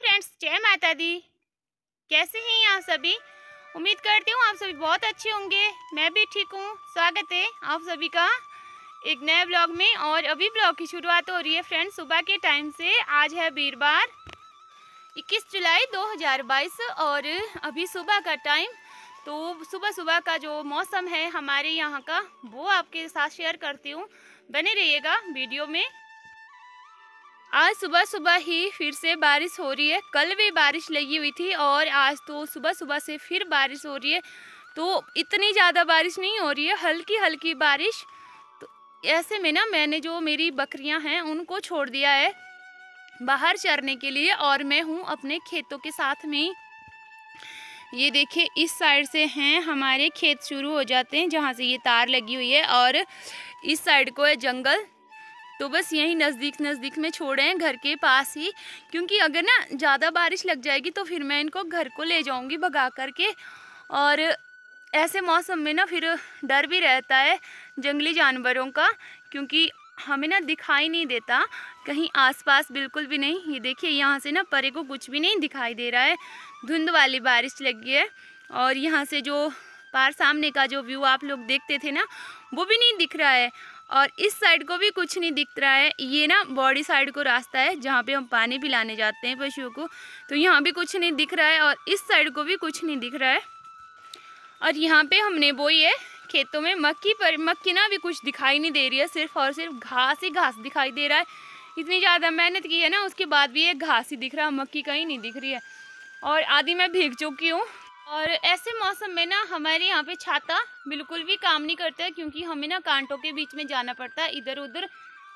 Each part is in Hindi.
फ्रेंड्स, जय माता दी। कैसे हैं आप सभी? उम्मीद करती हूँ आप सभी बहुत अच्छे होंगे। मैं भी ठीक हूँ। स्वागत है आप सभी का एक नए ब्लॉग में। और अभी ब्लॉग की शुरुआत हो रही है फ्रेंड्स सुबह के टाइम से। आज है वीरवार 21 जुलाई 2022 और अभी सुबह का टाइम। तो सुबह सुबह का जो मौसम है हमारे यहाँ का वो आपके साथ शेयर करती हूँ। बने रहिएगा वीडियो में। आज सुबह सुबह ही फिर से बारिश हो रही है। कल भी बारिश लगी हुई थी और आज तो सुबह सुबह से फिर बारिश हो रही है। तो इतनी ज़्यादा बारिश नहीं हो रही है, हल्की हल्की बारिश। तो ऐसे में ना मैंने जो मेरी बकरियां हैं उनको छोड़ दिया है बाहर चरने के लिए और मैं हूँ अपने खेतों के साथ में। ये देखिए इस साइड से हैं हमारे खेत शुरू हो जाते हैं जहाँ से ये तार लगी हुई है और इस साइड को है जंगल। तो बस यहीं नज़दीक नज़दीक में छोड़े हैं घर के पास ही, क्योंकि अगर ना ज़्यादा बारिश लग जाएगी तो फिर मैं इनको घर को ले जाऊंगी भगा करके। और ऐसे मौसम में ना फिर डर भी रहता है जंगली जानवरों का, क्योंकि हमें ना दिखाई नहीं देता कहीं आसपास, बिल्कुल भी नहीं। ये देखिए यहाँ से ना परे को कुछ भी नहीं दिखाई दे रहा है, धुंध वाली बारिश लगी है। और यहाँ से जो पार सामने का जो व्यू आप लोग देखते थे ना वो भी नहीं दिख रहा है और इस साइड को भी कुछ नहीं दिख रहा है। ये ना बॉडी साइड को रास्ता है जहाँ पे हम पानी पिलाने जाते हैं पशुओं को, तो यहाँ भी कुछ नहीं दिख रहा है और इस साइड को भी कुछ नहीं दिख रहा है। और यहाँ पे हमने बोई है खेतों में मक्की, पर मक्की ना अभी कुछ दिखाई नहीं दे रही है, सिर्फ और सिर्फ घास ही घास दिखाई दे रहा है। इतनी ज़्यादा मेहनत की है ना उसके बाद भी ये घास ही दिख रहा है, मक्की कहीं नहीं दिख रही है। और आधी मैं भीग चुकी हूँ। और ऐसे मौसम में ना हमारे यहाँ पे छाता बिल्कुल भी काम नहीं करता है, क्योंकि हमें ना कांटों के बीच में जाना पड़ता है इधर उधर।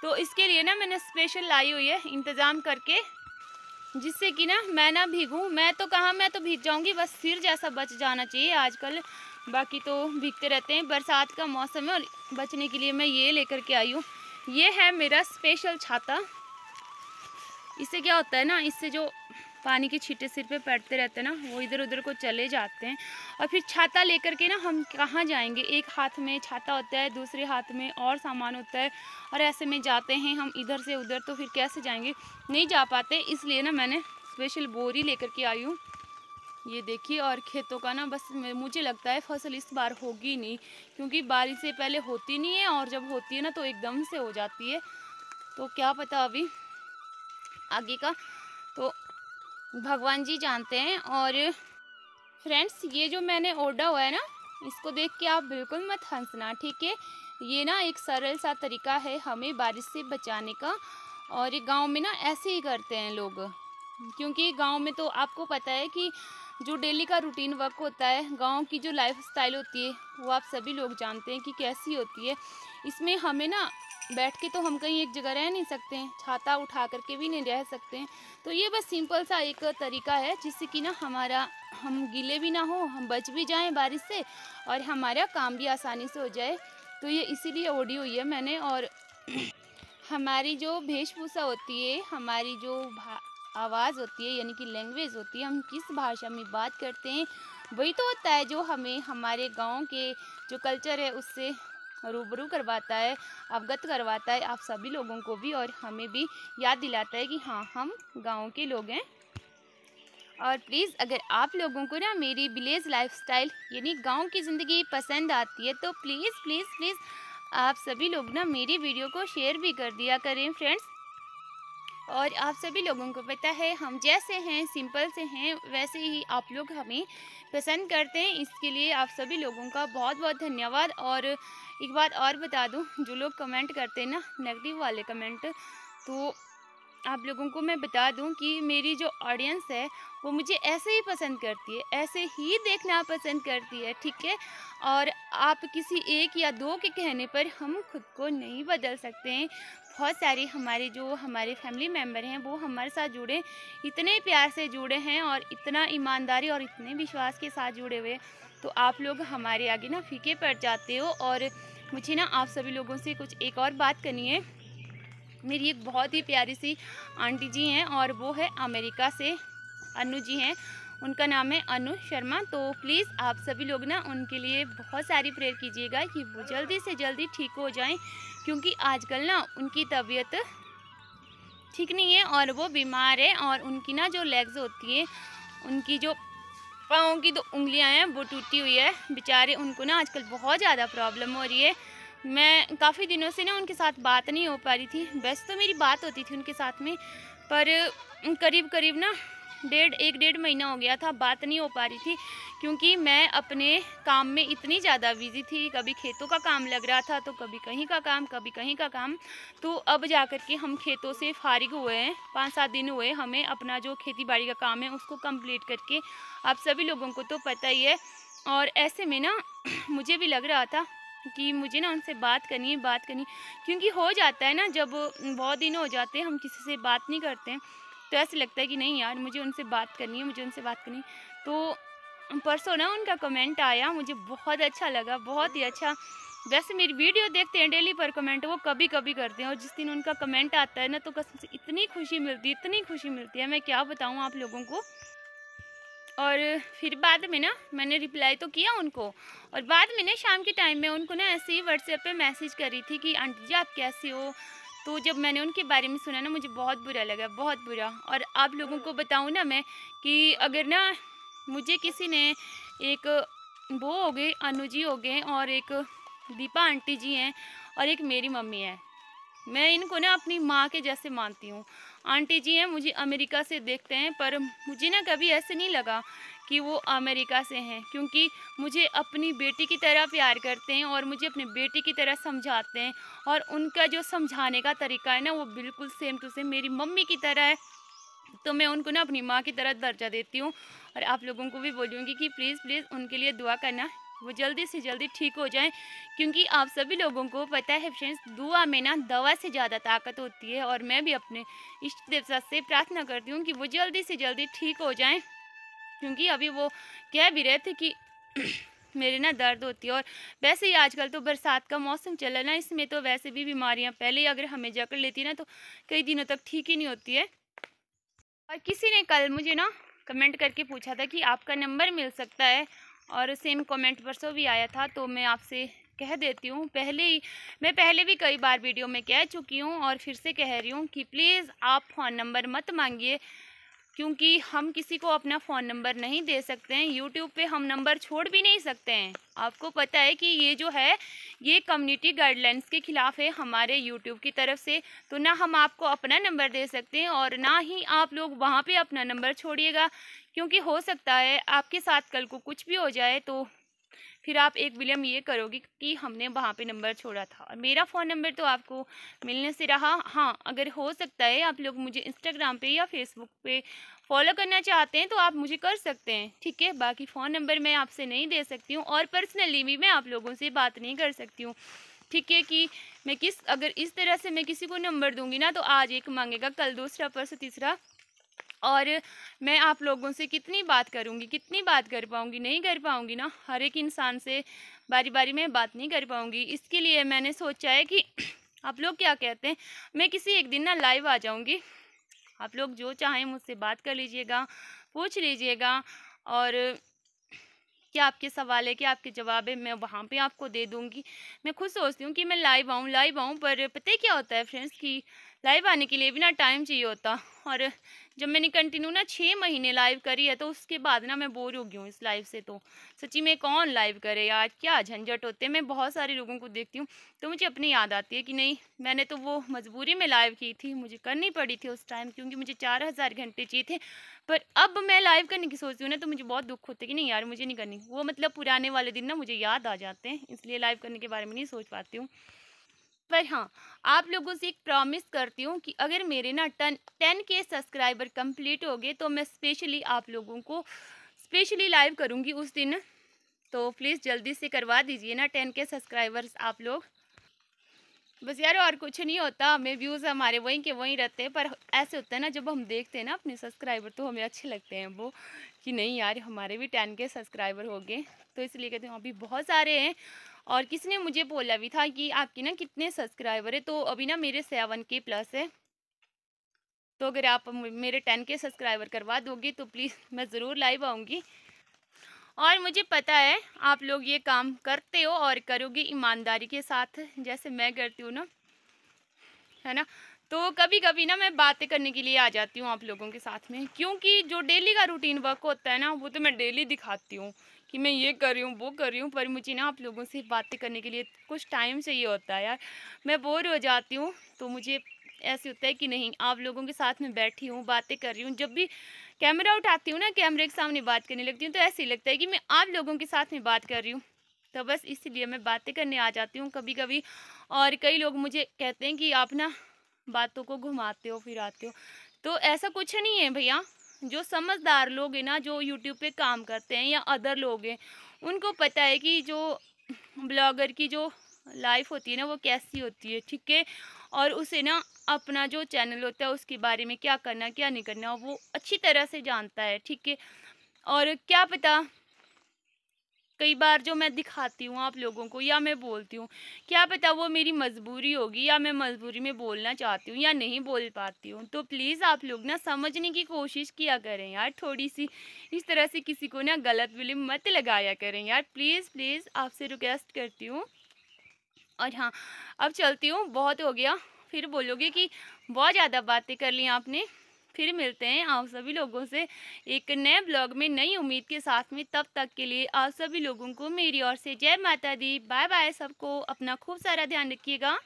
तो इसके लिए ना मैंने स्पेशल लाई हुई है इंतज़ाम करके, जिससे कि ना मैं ना भीगूँ। मैं तो कहाँ, मैं तो भीग जाऊँगी, बस सिर जैसा बच जाना चाहिए आजकल, बाकी तो भीगते रहते हैं। बरसात का मौसम है और बचने के लिए मैं ये लेकर के आई हूँ। ये है मेरा स्पेशल छाता। इससे क्या होता है ना, इससे जो पानी के छींटे सिर पे पड़ते रहते हैं ना वो इधर उधर को चले जाते हैं। और फिर छाता लेकर के ना हम कहाँ जाएंगे, एक हाथ में छाता होता है दूसरे हाथ में और सामान होता है और ऐसे में जाते हैं हम इधर से उधर, तो फिर कैसे जाएंगे, नहीं जा पाते। इसलिए ना मैंने स्पेशल बोरी लेकर के आई हूँ। ये देखिए। और खेतों का ना बस मुझे लगता है फसल इस बार होगी नहीं, क्योंकि बारिश से पहले होती नहीं है और जब होती है ना तो एकदम से हो जाती है। तो क्या पता अभी आगे का तो भगवान जी जानते हैं। और फ्रेंड्स ये जो मैंने ओढ़ा हुआ है ना, इसको देख के आप बिल्कुल मत हंसना, ठीक है। ये ना एक सरल सा तरीका है हमें बारिश से बचाने का। और ये गांव में ना ऐसे ही करते हैं लोग, क्योंकि गांव में तो आपको पता है कि जो डेली का रूटीन वर्क होता है, गांव की जो लाइफ स्टाइल होती है वो आप सभी लोग जानते हैं कि कैसी होती है। इसमें हमें ना बैठ के तो हम कहीं एक जगह रह नहीं सकते हैं, छाता उठा करके भी नहीं रह सकते हैं। तो ये बस सिंपल सा एक तरीका है जिससे कि ना हम गीले भी ना हो, हम बच भी जाएं बारिश से और हमारा काम भी आसानी से हो जाए। तो ये इसीलिए ओढ़ी हुई है मैंने। और हमारी जो वेशभूषा होती है, हमारी जो आवाज़ होती है, यानी कि लैंग्वेज होती है, हम किस भाषा में बात करते हैं वही तो होता है जो हमें हमारे गाँव के जो कल्चर है उससे रूबरू करवाता है, अवगत करवाता है आप सभी लोगों को भी, और हमें भी याद दिलाता है कि हाँ हम गांव के लोग हैं। और प्लीज़ अगर आप लोगों को ना मेरी विलेज लाइफस्टाइल यानी गांव की ज़िंदगी पसंद आती है तो प्लीज़ प्लीज़ प्लीज़ आप सभी लोग ना मेरी वीडियो को शेयर भी कर दिया करें फ्रेंड्स। और आप सभी लोगों को पता है हम जैसे हैं सिंपल से हैं, वैसे ही आप लोग हमें पसंद करते हैं। इसके लिए आप सभी लोगों का बहुत बहुत धन्यवाद। और एक बात और बता दूं, जो लोग कमेंट करते हैं ना नेगेटिव वाले कमेंट, तो आप लोगों को मैं बता दूं कि मेरी जो ऑडियंस है वो मुझे ऐसे ही पसंद करती है, ऐसे ही देखना पसंद करती है, ठीक है। और आप किसी एक या दो के कहने पर हम खुद को नहीं बदल सकते हैं। बहुत सारे हमारे फैमिली मेम्बर हैं वो हमारे साथ जुड़े, इतने प्यार से जुड़े हैं और इतना ईमानदारी और इतने विश्वास के साथ जुड़े हुए, तो आप लोग हमारे आगे ना फीके पड़ जाते हो। और मुझे ना आप सभी लोगों से कुछ एक और बात करनी है। मेरी एक बहुत ही प्यारी सी आंटी जी हैं और वो है अमेरिका से, अनु जी हैं, उनका नाम है अनु शर्मा। तो प्लीज़ आप सभी लोग ना उनके लिए बहुत सारी प्रेयर कीजिएगा कि वो जल्दी से जल्दी ठीक हो जाएं, क्योंकि आजकल ना उनकी तबीयत ठीक नहीं है और वो बीमार है और उनकी ना जो लेग्स होती है, उनकी जो पाँव की 2 उंगलियां हैं वो टूटी हुई है। बेचारे उनको ना आजकल बहुत ज़्यादा प्रॉब्लम हो रही है। मैं काफ़ी दिनों से ना उनके साथ बात नहीं हो पा रही थी। वैसे तो मेरी बात होती थी उनके साथ में, पर करीब करीब ना 1 डेढ़ महीना हो गया था, बात नहीं हो पा रही थी, क्योंकि मैं अपने काम में इतनी ज़्यादा बिज़ी थी। कभी खेतों का काम लग रहा था तो कभी कहीं का काम, कभी कहीं का काम। तो अब जा कर के हम खेतों से फारिग हुए हैं। 5-7 दिन हुए हमें अपना जो खेती बाड़ी का काम है उसको कंप्लीट करके। आप सभी लोगों को तो पता ही है। और ऐसे में ना मुझे भी लग रहा था कि मुझे ना उनसे बात करनी है, क्योंकि हो जाता है ना, जब बहुत दिन हो जाते हैं हम किसी से बात नहीं करते हैं, तो ऐसे लगता है कि नहीं यार मुझे उनसे बात करनी है, मुझे उनसे बात करनी है। तो परसों ना उनका कमेंट आया, मुझे बहुत अच्छा लगा, बहुत ही अच्छा। वैसे मेरी वीडियो देखते हैं डेली, पर कमेंट वो कभी कभी करते हैं, और जिस दिन उनका कमेंट आता है ना तो कसम से इतनी खुशी मिलती है, इतनी खुशी मिलती है, मैं क्या बताऊँ आप लोगों को। और फिर बाद में ना मैंने रिप्लाई तो किया उनको, और बाद में ना शाम के टाइम में उनको ना ऐसे ही व्हाट्सएप पे मैसेज करी थी कि आंटी जी आप कैसे हो। तो जब मैंने उनके बारे में सुना ना मुझे बहुत बुरा लगा, बहुत बुरा। और आप लोगों को बताऊं ना मैं कि अगर ना मुझे किसी ने एक वो हो गए, अनु जी हो गए, और एक दीपा आंटी जी हैं, और एक मेरी मम्मी है, मैं इनको ना अपनी माँ के जैसे मानती हूँ। आंटी जी हैं, मुझे अमेरिका से देखते हैं, पर मुझे ना कभी ऐसे नहीं लगा कि वो अमेरिका से हैं, क्योंकि मुझे अपनी बेटी की तरह प्यार करते हैं और मुझे अपनी बेटी की तरह समझाते हैं। और उनका जो समझाने का तरीका है ना वो बिल्कुल सेम टू सेम मेरी मम्मी की तरह है। तो मैं उनको ना अपनी माँ की तरह दर्जा देती हूँ। और आप लोगों को भी बोलूँगी कि प्लीज़ प्लीज़ उनके लिए दुआ करना, वो जल्दी से जल्दी ठीक हो जाएं, क्योंकि आप सभी लोगों को पता है फ्रेंड्स, दुआ में ना दवा से ज़्यादा ताकत होती है। और मैं भी अपने इष्ट देवता से प्रार्थना करती हूँ कि वो जल्दी से जल्दी ठीक हो जाएं, क्योंकि अभी वो कह भी रहे थे कि मेरे ना दर्द होती है। और वैसे ही आजकल तो बरसात का मौसम चला ना, इसमें तो वैसे भी बीमारियां पहले ही अगर हमें जकड़ लेती ना तो कई दिनों तक ठीक ही नहीं होती है। और किसी ने कल मुझे ना कमेंट करके पूछा था कि आपका नंबर मिल सकता है, और सेम कमेंट परसों भी आया था। तो मैं आपसे कह देती हूँ, मैं पहले भी कई बार वीडियो में कह चुकी हूँ और फिर से कह रही हूँ कि प्लीज़ आप फ़ोन नंबर मत मांगिए, क्योंकि हम किसी को अपना फ़ोन नंबर नहीं दे सकते हैं। यूट्यूब पे हम नंबर छोड़ भी नहीं सकते हैं। आपको पता है कि ये जो है ये कम्युनिटी गाइडलाइंस के ख़िलाफ़ है हमारे यूट्यूब की तरफ से। तो ना हम आपको अपना नंबर दे सकते हैं और ना ही आप लोग वहाँ पे अपना नंबर छोड़िएगा, क्योंकि हो सकता है आपके साथ कल को कुछ भी हो जाए तो फिर आप एक विलम ये करोगी कि हमने वहाँ पे नंबर छोड़ा था। और मेरा फ़ोन नंबर तो आपको मिलने से रहा। हाँ, अगर हो सकता है आप लोग मुझे इंस्टाग्राम पे या फेसबुक पे फॉलो करना चाहते हैं तो आप मुझे कर सकते हैं, ठीक है। बाकी फ़ोन नंबर मैं आपसे नहीं दे सकती हूँ, और पर्सनली भी मैं आप लोगों से बात नहीं कर सकती हूँ, ठीक है। कि मैं अगर इस तरह से मैं किसी को नंबर दूंगी ना तो आज एक मांगेगा, कल दूसरा, परसों तीसरा, और मैं आप लोगों से कितनी बात करूंगी, कितनी बात कर पाऊंगी, नहीं कर पाऊंगी ना। हर एक इंसान से बारी बारी में बात नहीं कर पाऊंगी। इसके लिए मैंने सोचा है कि आप लोग क्या कहते हैं, मैं किसी एक दिन ना लाइव आ जाऊंगी। आप लोग जो चाहें मुझसे बात कर लीजिएगा, पूछ लीजिएगा, और क्या आपके सवाल है, क्या आपके जवाब है, मैं वहाँ पे आपको दे दूँगी। मैं खुद सोचती हूँ कि मैं लाइव आऊँ, पर पता है क्या होता है फ्रेंड्स कि लाइव आने के लिए भी ना टाइम चाहिए होता। और जब मैंने कंटिन्यू ना 6 महीने लाइव करी है तो उसके बाद ना मैं बोर हो गई हूँ इस लाइव से। तो सच्ची में कौन लाइव करे यार, क्या झंझट होते हैं। मैं बहुत सारे लोगों को देखती हूँ तो मुझे अपनी याद आती है कि नहीं, मैंने तो वो मजबूरी में लाइव की थी, मुझे करनी पड़ी थी उस टाइम, क्योंकि मुझे 4000 घंटे चाहिए थे। पर अब मैं लाइव करने की सोचती हूँ ना तो मुझे बहुत दुख होता है कि नहीं यार मुझे नहीं करनी। वो मतलब पुराने वाले दिन ना मुझे याद आ जाते हैं, इसलिए लाइव करने के बारे में नहीं सोच पाती हूँ। पर हाँ, आप लोगों से एक प्रॉमिस करती हूँ कि अगर मेरे ना 10K सब्सक्राइबर कंप्लीट हो गए तो मैं स्पेशली आप लोगों को स्पेशली लाइव करूँगी उस दिन। तो प्लीज़ जल्दी से करवा दीजिए ना 10K सब्सक्राइबर्स आप लोग। बस यार और कुछ नहीं होता, हमें व्यूज़ हमारे वहीं के वहीं रहते हैं। पर ऐसे होता है ना, जब हम देखते हैं ना अपने सब्सक्राइबर तो हमें अच्छे लगते हैं वो, कि नहीं यार हमारे भी 10K सब्सक्राइबर हो गए। तो इसलिए कहते हैं अभी बहुत सारे हैं। और किसी ने मुझे बोला भी था कि आपके ना कितने सब्सक्राइबर है, तो अभी ना मेरे 7K प्लस है। तो अगर आप मेरे 10K सब्सक्राइबर करवा दोगे तो प्लीज़ मैं ज़रूर लाइव आऊँगी। और मुझे पता है आप लोग ये काम करते हो और करोगे ईमानदारी के साथ, जैसे मैं करती हूँ ना, है ना। तो कभी कभी ना मैं बातें करने के लिए आ जाती हूँ आप लोगों के साथ में, क्योंकि जो डेली का रूटीन वर्क होता है ना वो तो मैं डेली दिखाती हूँ कि मैं ये कर रही हूँ वो कर रही हूँ, पर मुझे ना आप लोगों से बातें करने के लिए कुछ टाइम चाहिए होता है यार। मैं बोर हो जाती हूँ, तो मुझे ऐसे होता है कि नहीं, आप लोगों के साथ में बैठी हूँ, बातें कर रही हूँ। जब भी कैमरा उठाती हूँ ना, कैमरे के सामने बात करने लगती हूँ, तो ऐसे ही लगता है कि मैं आप लोगों के साथ में बात कर रही हूँ। तो बस इसलिए मैं बातें करने आ जाती हूँ कभी कभी। और कई लोग मुझे कहते हैं कि आप ना बातों को घुमाते हो फिराते हो, तो ऐसा कुछ नहीं है भैया। जो समझदार लोग हैं ना, जो यूट्यूब पे काम करते हैं या अदर लोग हैं, उनको पता है कि जो ब्लॉगर की जो लाइफ होती है ना वो कैसी होती है, ठीक है। और उसे ना अपना जो चैनल होता है उसके बारे में क्या करना क्या नहीं करना वो अच्छी तरह से जानता है, ठीक है। और क्या पता, कई बार जो मैं दिखाती हूँ आप लोगों को या मैं बोलती हूँ, क्या पता वो मेरी मजबूरी होगी या मैं मजबूरी में बोलना चाहती हूँ या नहीं बोल पाती हूँ। तो प्लीज़ आप लोग ना समझने की कोशिश किया करें यार, थोड़ी सी। इस तरह से किसी को ना गलत फिल्म मत लगाया करें यार, प्लीज़ प्लीज़ आपसे रिक्वेस्ट करती हूँ। और हाँ, अब चलती हूँ, बहुत हो गया। फिर बोलोगे कि बहुत ज़्यादा बातें कर ली आपने। फिर मिलते हैं आप सभी लोगों से एक नए ब्लॉग में नई उम्मीद के साथ में। तब तक के लिए आप सभी लोगों को मेरी ओर से जय माता दी, बाय बाय। सबको अपना खूब सारा ध्यान रखिएगा।